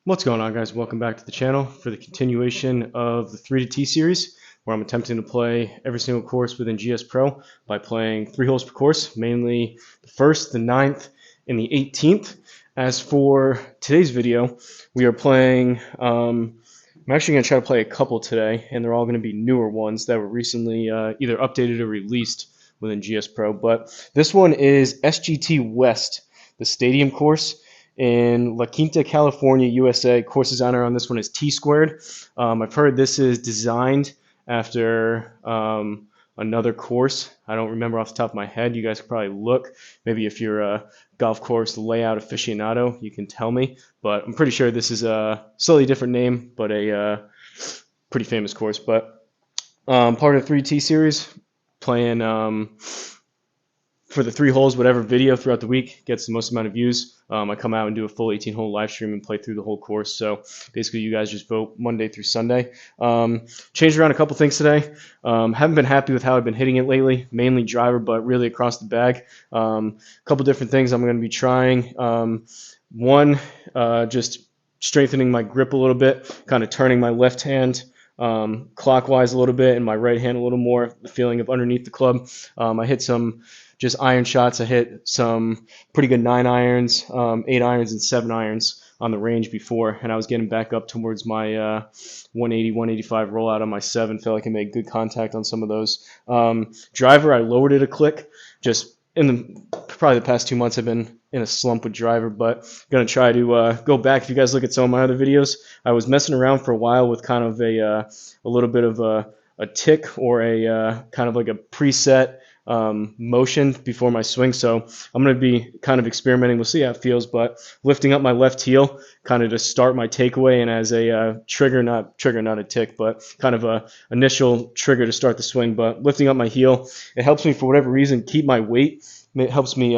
What's going on, guys? Welcome back to the channel for the continuation of the 3 to T series, where I'm attempting to play every single course within GSPro by playing 3 holes per course, mainly the 1st, the 9th, and the 18th. As for today's video, we are playing, I'm actually going to try to play a couple today, and they're all going to be newer ones that were recently either updated or released within GSPro. But this one is SGT West, the stadium course in La Quinta, California, USA. Course designer on this one is T Squared. I've heard this is designed after another course. I don't remember off the top of my head. You guys could probably look. Maybe if you're a golf course layout aficionado, you can tell me. But I'm pretty sure this is a slightly different name, but a pretty famous course. But part of the 3T series, playing for the 3 holes, whatever video throughout the week gets the most amount of views. I come out and do a full 18-hole live stream and play through the whole course. So basically, you guys just vote Monday through Sunday. Changed around a couple things today. Haven't been happy with how I've been hitting it lately, mainly driver, but really across the bag. A couple different things I'm going to be trying. One, just strengthening my grip a little bit, kind of turning my left hand clockwise a little bit and my right hand a little more, the feeling of underneath the club. I hit some just iron shots. I hit some pretty good 9 irons, 8 irons, and 7 irons on the range before, and I was getting back up towards my 180, 185 rollout on my 7. Felt like I made good contact on some of those. Driver, I lowered it a click. Just in probably the past 2 months, I've been in a slump with driver, but I'm going to try to go back. If you guys look at some of my other videos, I was messing around for a while with kind of a little bit of a tick or a kind of like a preset motion before my swing. So I'm going to be kind of experimenting. We'll see how it feels, but lifting up my left heel kind of to start my takeaway and as a trigger, not a tick, but kind of a initial trigger to start the swing. But lifting up my heel, it helps me for whatever reason keep my weight. It helps me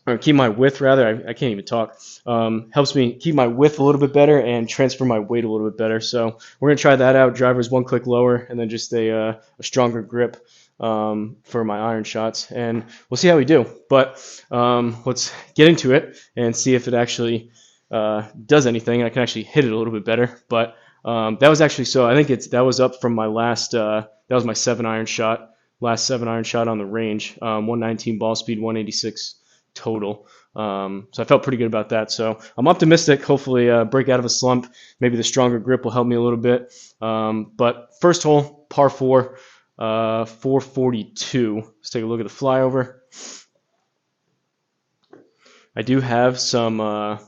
or keep my width rather. I can't even talk. Helps me keep my width a little bit better and transfer my weight a little bit better. So we're going to try that out. Driver's 1 click lower and then just a stronger grip for my iron shots, and we'll see how we do. But let's get into it and see if it actually does anything. I can actually hit it a little bit better. But that was actually, so I think that was up from my last, that was my 7 iron shot, last 7 iron shot on the range, 119 ball speed, 186 total. So I felt pretty good about that. So I'm optimistic. Hopefully break out of a slump. Maybe the stronger grip will help me a little bit. But first hole, par 4. 442. Let's take a look at the flyover. I do have some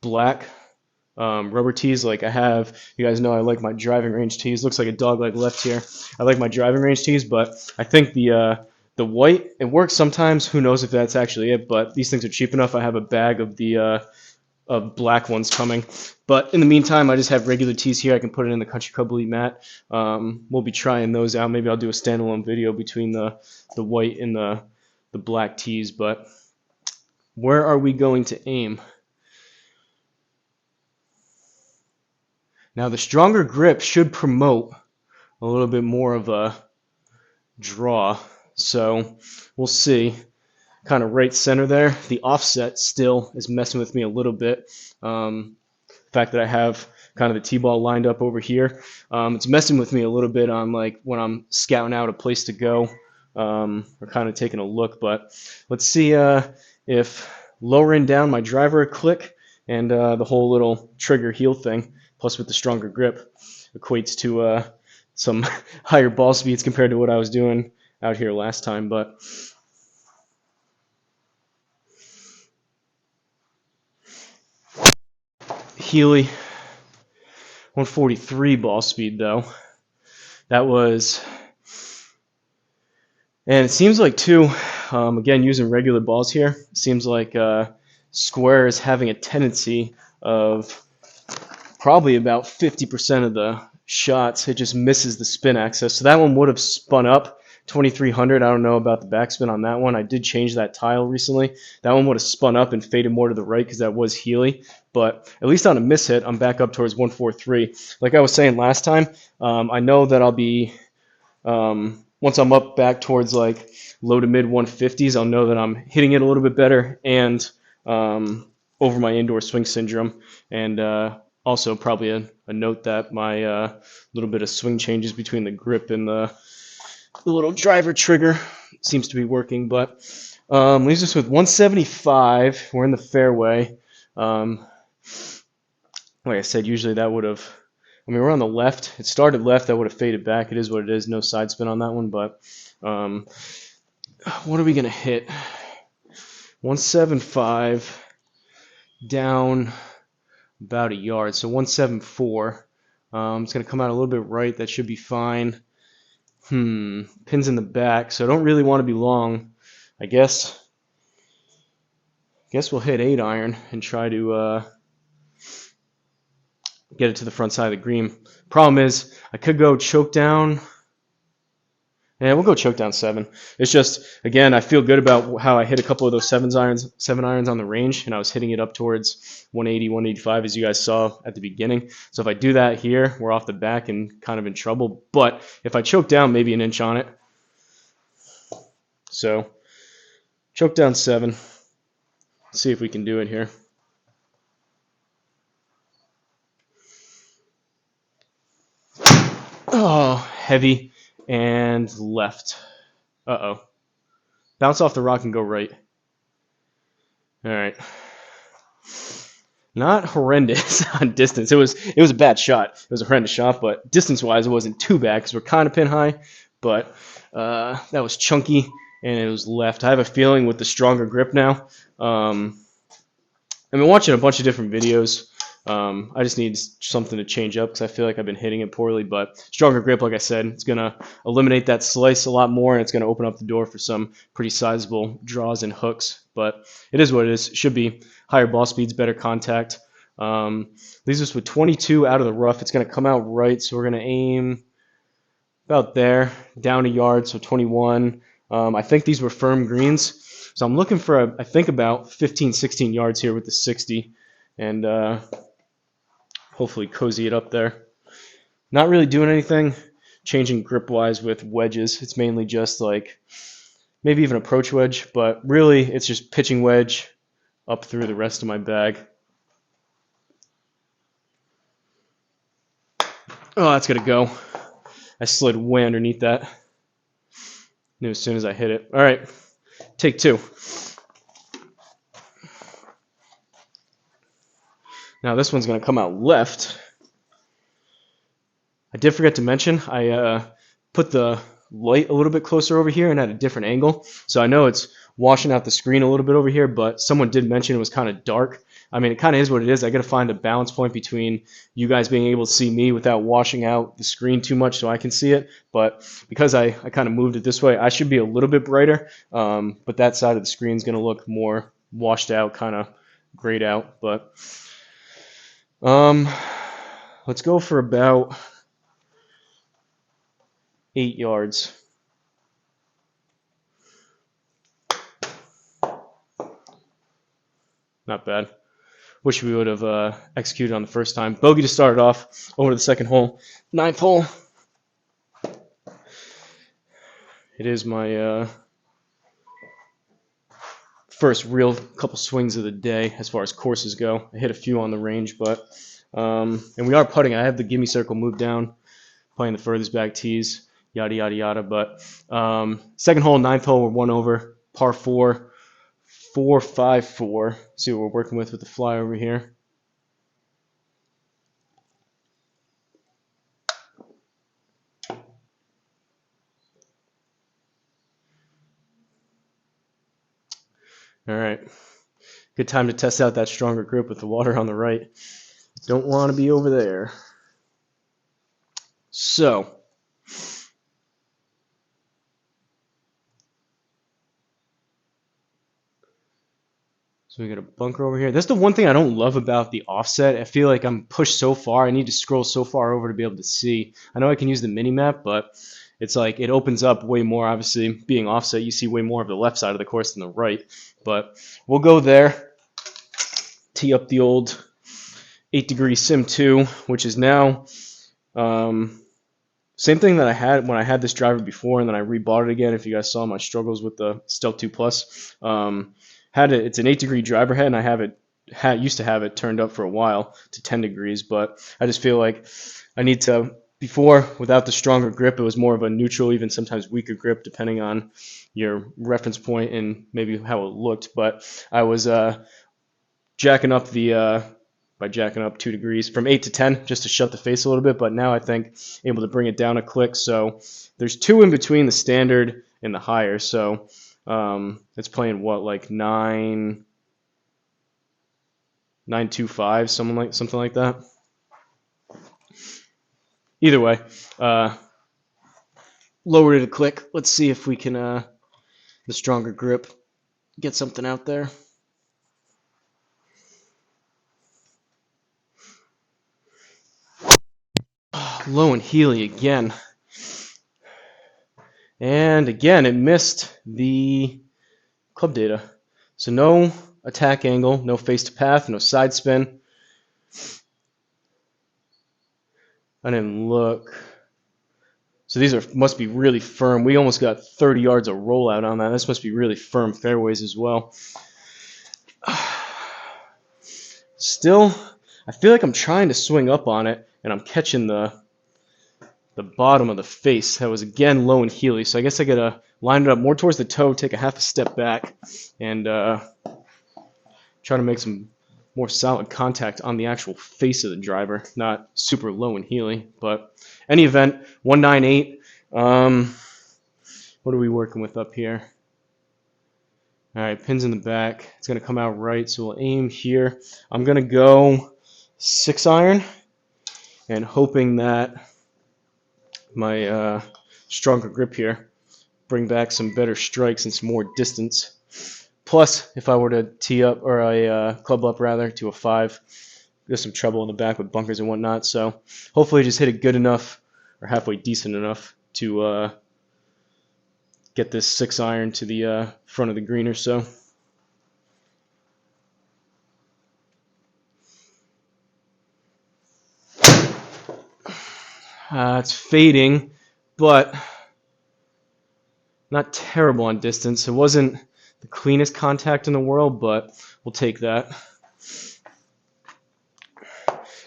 black rubber tees. Like I have, you guys know I like my driving range tees. Looks like a dog leg left here. I like my driving range tees, but I think the white, it works sometimes. Who knows if that's actually it, but these things are cheap enough. I have a bag of the of black ones coming. But in the meantime, I just have regular tees here. I can put it in the Country Club Elite mat. We'll be trying those out. Maybe I'll do a standalone video between the white and the black tees. But where are we going to aim? Now, the stronger grip should promote a little bit more of a draw. So we'll see. Kind of right center there. The offset still is messing with me a little bit. The fact that I have kind of the tee-ball lined up over here, it's messing with me a little bit on like when I'm scouting out a place to go or kind of taking a look. But let's see if lowering down my driver a click and the whole little trigger heel thing, plus with the stronger grip, equates to some higher ball speeds compared to what I was doing out here last time. But Healy, 143 ball speed though. That was, and it seems like too, again using regular balls here, it seems like Square is having a tendency of probably about 50% of the shots, it just misses the spin axis. So that one would have spun up 2300. I don't know about the backspin on that one. I did change that tile recently. That one would have spun up and faded more to the right because that was Healy. But at least on a miss hit, I'm back up towards 143. Like I was saying last time, I know that I'll be, once I'm up back towards like low to mid 150s, I'll know that I'm hitting it a little bit better and over my indoor swing syndrome, and also probably a note that my little bit of swing changes between the grip and the little driver trigger seems to be working. But leaves us with 175. We're in the fairway. Like I said, usually that would have, I mean, we're on the left. It started left. That would have faded back. It is what it is. No side spin on that one. But what are we going to hit? 175 down about a yard. So 174. It's going to come out a little bit right. That should be fine. Pins in the back. So I don't really want to be long. I guess we'll hit 8 iron and try to get it to the front side of the green. Problem is, I could go choke down. Yeah, we'll go choke down 7. It's just, again, I feel good about how I hit a couple of those 7 irons on the range, and I was hitting it up towards 180, 185, as you guys saw at the beginning. So if I do that here, we're off the back and kind of in trouble. But if I choke down maybe an inch on it, so choke down 7. Let's see if we can do it here. Oh, heavy and left. Uh-oh. Bounce off the rock and go right. All right. Not horrendous on distance. It was a bad shot. It was a horrendous shot, but distance-wise, it wasn't too bad because we're kind of pin high. But that was chunky, and it was left. I have a feeling with the stronger grip now. I've been watching a bunch of different videos. I just need something to change up because I feel like I've been hitting it poorly. But stronger grip, like I said, it's going to eliminate that slice a lot more, and it's going to open up the door for some pretty sizable draws and hooks. But it is what it is. It should be higher ball speeds, better contact. Leaves us with 22 out of the rough. It's going to come out right, so we're going to aim about there, down a yard, so 21. I think these were firm greens. So I'm looking for, I think, about 15, 16 yards here with the 60. And hopefully cozy it up there. Not really doing anything changing grip-wise with wedges. It's mainly just like maybe even approach wedge, but really it's just pitching wedge up through the rest of my bag. Oh, that's going to go. I slid way underneath that. Knew as soon as I hit it. All right, take 2. Now this one's going to come out left. I did forget to mention, I put the light a little bit closer over here and at a different angle. So I know it's washing out the screen a little bit over here, but someone did mention it was kind of dark. I mean, it kind of is what it is. I got to find a balance point between you guys being able to see me without washing out the screen too much so I can see it. But because I kind of moved it this way, I should be a little bit brighter. But that side of the screen is going to look more washed out, kind of grayed out. But let's go for about 8 yards. Not bad. Wish we would have executed on the first time. Bogey to start it off. Over to the second hole. 9th hole. It is my first real couple swings of the day as far as courses go. I hit a few on the range, but and we are putting. I have the gimme circle moved down, playing the furthest back tees, yada yada yada. But second hole, 9th hole, we're 1 over, par 4, 4, 5, 4. See what we're working with the fly over here. All right, good time to test out that stronger grip with the water on the right. Don't want to be over there. So we got a bunker over here. That's the one thing I don't love about the offset. I feel like I'm pushed so far. I need to scroll so far over to be able to see. I know I can use the mini map, but it's like it opens up way more. Obviously, being offset, you see way more of the left side of the course than the right. But we'll go there, tee up the old 8-degree Sim 2, which is now same thing that I had when I had this driver before, and then I rebought it again. If you guys saw my struggles with the Stealth 2 Plus, it's an 8-degree driver head, and I have it used to have it turned up for a while to 10 degrees, but I just feel like I need to. Before, without the stronger grip, it was more of a neutral, even sometimes weaker grip, depending on your reference point and maybe how it looked. But I was jacking up by jacking up 2 degrees from 8 to 10 just to shut the face a little bit. But now I think able to bring it down a click. So there's 2 in between the standard and the higher. So it's playing what, like 925, something like that. Either way, lower it a click. Let's see if we can the stronger grip get something out there. Low and Healy again. And again, it missed the club data. So no attack angle, no face to path, no side spin. I didn't look. So these must be really firm. We almost got 30 yards of rollout on that. This must be really firm fairways as well. Still, I feel like I'm trying to swing up on it, and I'm catching the bottom of the face. That was again low and Healy. So I guess I gotta line it up more towards the toe, take a half a step back, and try to make some more solid contact on the actual face of the driver, not super low and Healy. But any event, 198. What are we working with up here? All right, pins in the back. It's going to come out right, so we'll aim here. I'm going to go 6-iron and hoping that my stronger grip here bring back some better strikes and some more distance. Plus, if I were to tee up, or a club up rather, to a 5, there's some trouble in the back with bunkers and whatnot. So hopefully just hit it good enough or halfway decent enough to get this 6-iron to the front of the green or so. It's fading, but not terrible on distance. It wasn't the cleanest contact in the world, but we'll take that.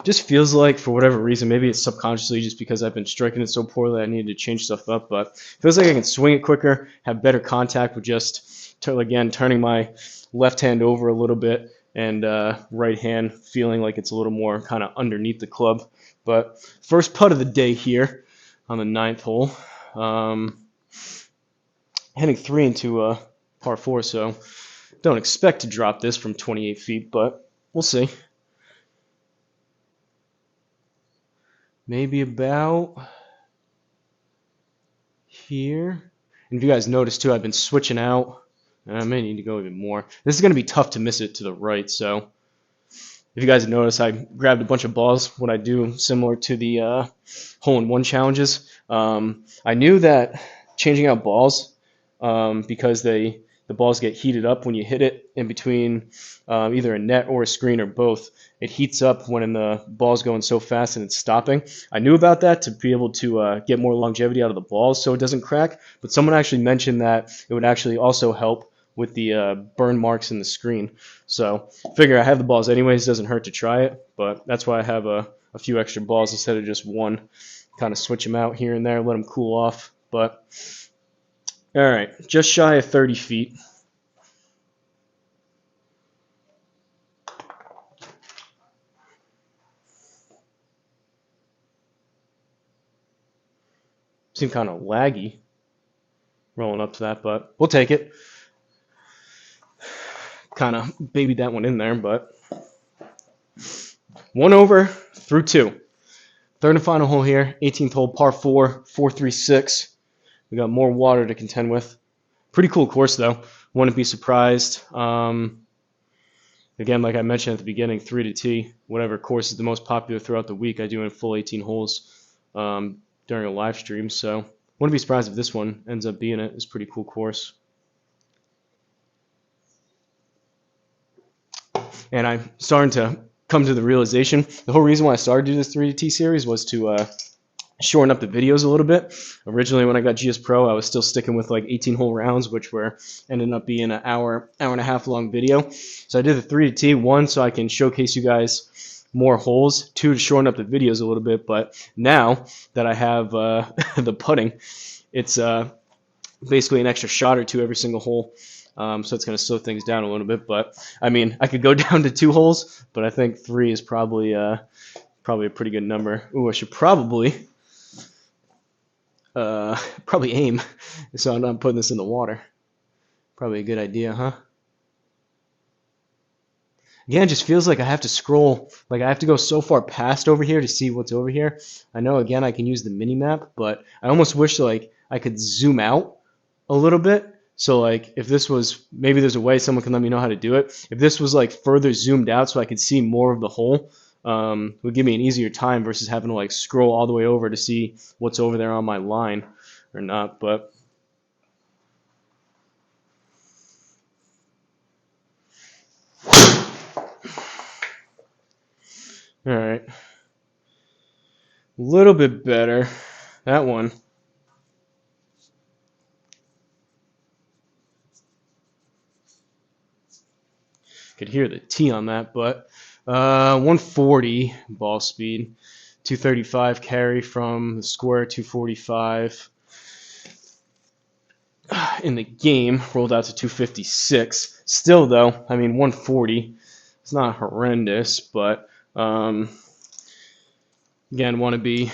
Just feels like, for whatever reason, maybe it's subconsciously just because I've been striking it so poorly I needed to change stuff up, but feels like I can swing it quicker, have better contact with just, again, turning my left hand over a little bit and right hand feeling like it's a little more kind of underneath the club. But first putt of the day here on the 9th hole. Heading 3 into a par 4, so don't expect to drop this from 28 feet, but we'll see. Maybe about here. And if you guys notice too, I've been switching out. I may need to go even more. This is going to be tough to miss it to the right, so if you guys notice, I grabbed a bunch of balls, what I do similar to the hole-in-one challenges. I knew that changing out balls, because the balls get heated up when you hit it in between either a net or a screen or both. It heats up when the ball's going so fast and it's stopping. I knew about that to be able to get more longevity out of the balls so it doesn't crack, but someone actually mentioned that it would actually also help with the burn marks in the screen. So figure I have the balls anyways, doesn't hurt to try it, but that's why I have a few extra balls instead of just one. Kind of switch them out here and there, let them cool off. But all right, just shy of 30 feet. Seemed kind of laggy rolling up to that, but we'll take it. Kind of babied that one in there, but 1 over through 2. Third and final hole here, 18th hole, par 4, 436. We got more water to contend with. Pretty cool course, though. Wouldn't be surprised. Again, like I mentioned at the beginning, 3 to tee. Whatever course is the most popular throughout the week, I do in full 18 holes during a live stream. So wouldn't be surprised if this one ends up being it. It's a pretty cool course. And I'm starting to come to the realization, the whole reason why I started to do this 3 to tee series was to shorten up the videos a little bit. Originally, when I got GSPro, I was still sticking with like 18-hole rounds, which were ending up being an hour and a half long video. So I did the 3-T, one, so I can showcase you guys more holes, two, to shorten up the videos a little bit. But now that I have the putting, it's basically an extra shot or two every single hole. So it's going to slow things down a little bit. But I mean, I could go down to 2 holes, but I think 3 is probably a pretty good number. Ooh, I should probably aim, so I'm not putting this in the water. Probably a good idea, huh? Again, it just feels like I have to scroll, like I have to go so far past over here to see what's over here. I know, again, I can use the mini map, but I almost wish like I could zoom out a little bit. So like if this was, maybe there's a way someone can let me know how to do it. If this was like further zoomed out so I could see more of the hole, would give me an easier time versus having to like scroll all the way over to see what's over there on my line or not. But all right, a little bit better. That one. Could hear the T on that, but 140 ball speed, 235 carry from the square, 245 in the game, rolled out to 256. Still though, I mean 140, it's not horrendous, but again, want to be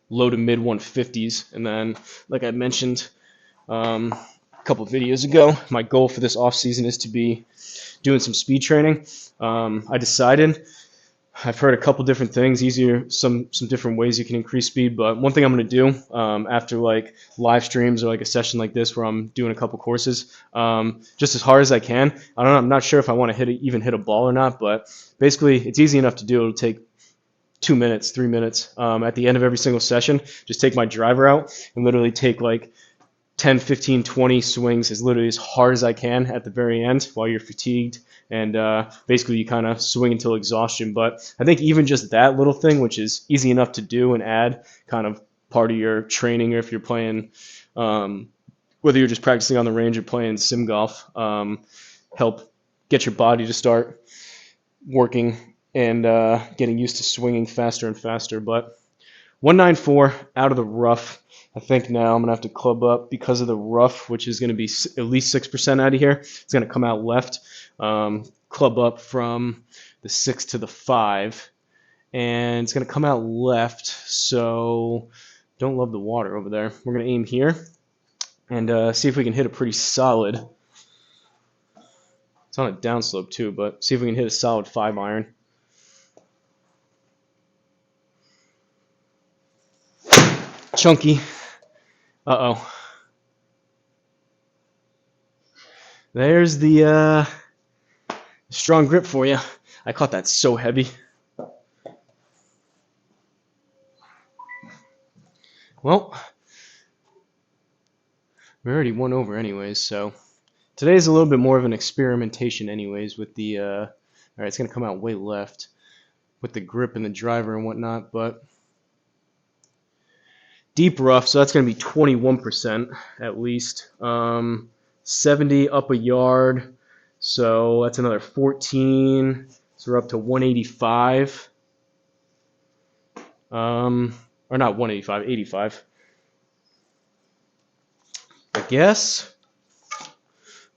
low to mid 150s, and then like I mentioned a couple videos ago, my goal for this off season is to be doing some speed training. I decided, I've heard a couple different things, some different ways you can increase speed, but one thing I'm going to do after like live streams or like a session like this where I'm doing a couple courses, just as hard as I can. I don't know, I'm not sure if I want to even hit a ball or not, but basically it's easy enough to do. It'll take 2 minutes, 3 minutes. At the end of every single session, just take my driver out and literally take like 10, 15, 20 swings as literally as hard as I can at the very end while you're fatigued, and basically you kind of swing until exhaustion. But I think even just that little thing, which is easy enough to do and add kind of part of your training, or if you're playing, whether you're just practicing on the range or playing sim golf, help get your body to start working and getting used to swinging faster and faster. But 194 out of the rough. I think now I'm going to have to club up because of the rough, which is going to be at least 6% out of here. It's going to come out left. Club up from the 6 to the 5. And it's going to come out left, so don't love the water over there. We're going to aim here and see if we can hit a pretty solid. It's on a downslope too, but see if we can hit a solid 5-iron. Chunky. Uh-oh. There's the strong grip for you. I caught that so heavy. Well, we already won over anyways, so today's a little bit more of an experimentation anyways with the, all right, it's going to come out way left with the grip and the driver and whatnot, but deep rough, so that's going to be 21% at least. 70 up a yard, so that's another 14. So we're up to 185. Or not 185, 85. I guess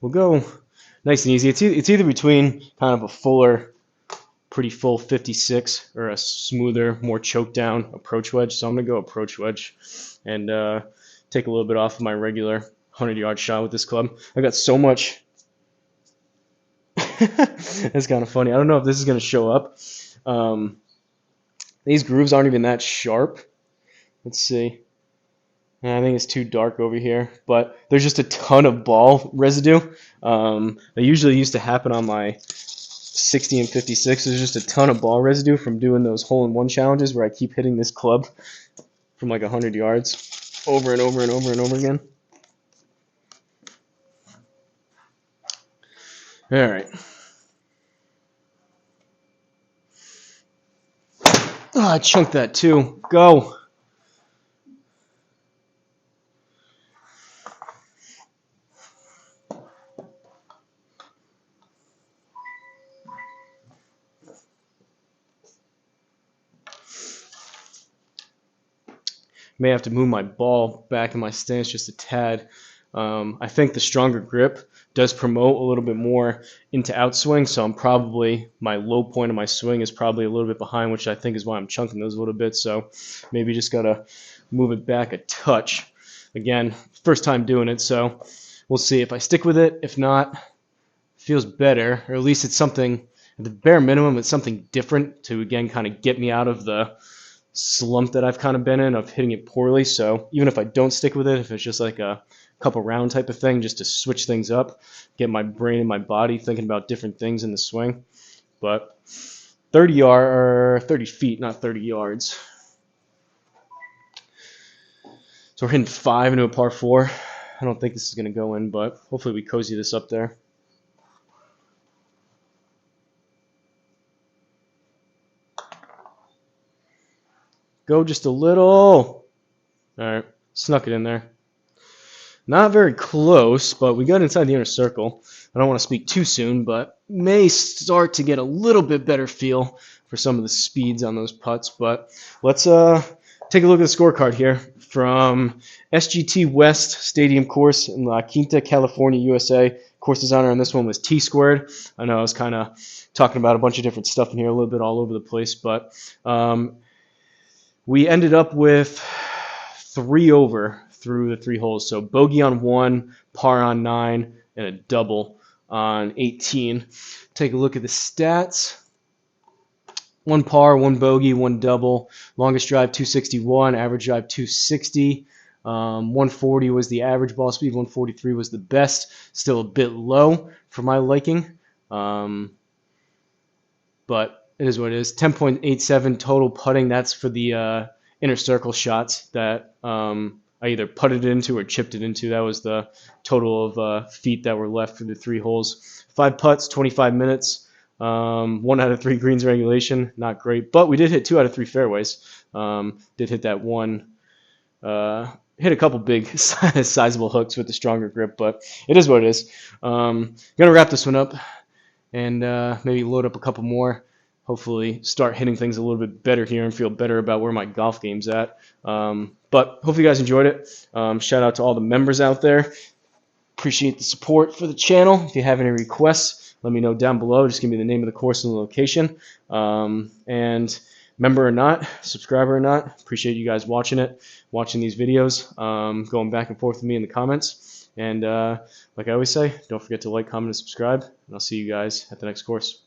we'll go nice and easy. It's either between kind of a fuller, pretty full 56 or a smoother, more choked down approach wedge. So I'm going to go approach wedge and take a little bit off of my regular 100-yard shot with this club. I got so much. That's kind of funny. I don't know if this is going to show up. These grooves aren't even that sharp. Let's see. I think it's too dark over here, but there's just a ton of ball residue. That usually used to happen on my 60 and 56. There's just a ton of ball residue from doing those hole-in-one challenges where I keep hitting this club from like 100 yards over and over and over and over again. All right. Oh, I chunked that too. Go. May have to move my ball back in my stance just a tad. I think the stronger grip does promote a little bit more into outswing, so my low point of my swing is probably a little bit behind, which I think is why I'm chunking those a little bit. So maybe just gotta move it back a touch. Again, first time doing it, so we'll see if I stick with it. If not, feels better, or at least it's something. At the bare minimum, it's something different to again kind of get me out of the slump that I've kind of been in of hitting it poorly. So even if I don't stick with it, if it's just like a couple round type of thing, just to switch things up, get my brain and my body thinking about different things in the swing. But 30 feet, not 30 yards. So we're hitting 5 into a par 4. I don't think this is going to go in, but hopefully we cozy this up there. Go just a little. All right, snuck it in there. Not very close, but we got inside the inner circle. I don't want to speak too soon, but may start to get a little bit better feel for some of the speeds on those putts. But let's take a look at the scorecard here from SGT West Stadium course in La Quinta, California, USA. Course designer on this one was T Squared. I know I was kind of talking about a bunch of different stuff in here, a little bit all over the place, but we ended up with 3 over through the 3 holes. So bogey on 1, par on 9, and a double on 18. Take a look at the stats. 1 par, 1 bogey, 1 double. Longest drive 261, average drive 260. 140 was the average ball speed, 143 was the best. Still a bit low for my liking. But it is what it is. 10.87 total putting. That's for the inner circle shots that I either putted it into or chipped it into. That was the total of feet that were left for the 3 holes. 5 putts, 25 minutes. 1 out of 3 greens regulation. Not great, but we did hit 2 out of 3 fairways. Did hit that one. Hit a couple big sizable hooks with the stronger grip, but it is what it is. Gonna wrap this one up and maybe load up a couple more. Hopefully start hitting things a little bit better here and feel better about where my golf game's at. But hopefully you guys enjoyed it. Shout out to all the members out there. Appreciate the support for the channel. If you have any requests, let me know down below. Just give me the name of the course and the location. And member or not, subscriber or not, appreciate you guys watching these videos, going back and forth with me in the comments. And like I always say, don't forget to like, comment, and subscribe. And I'll see you guys at the next course.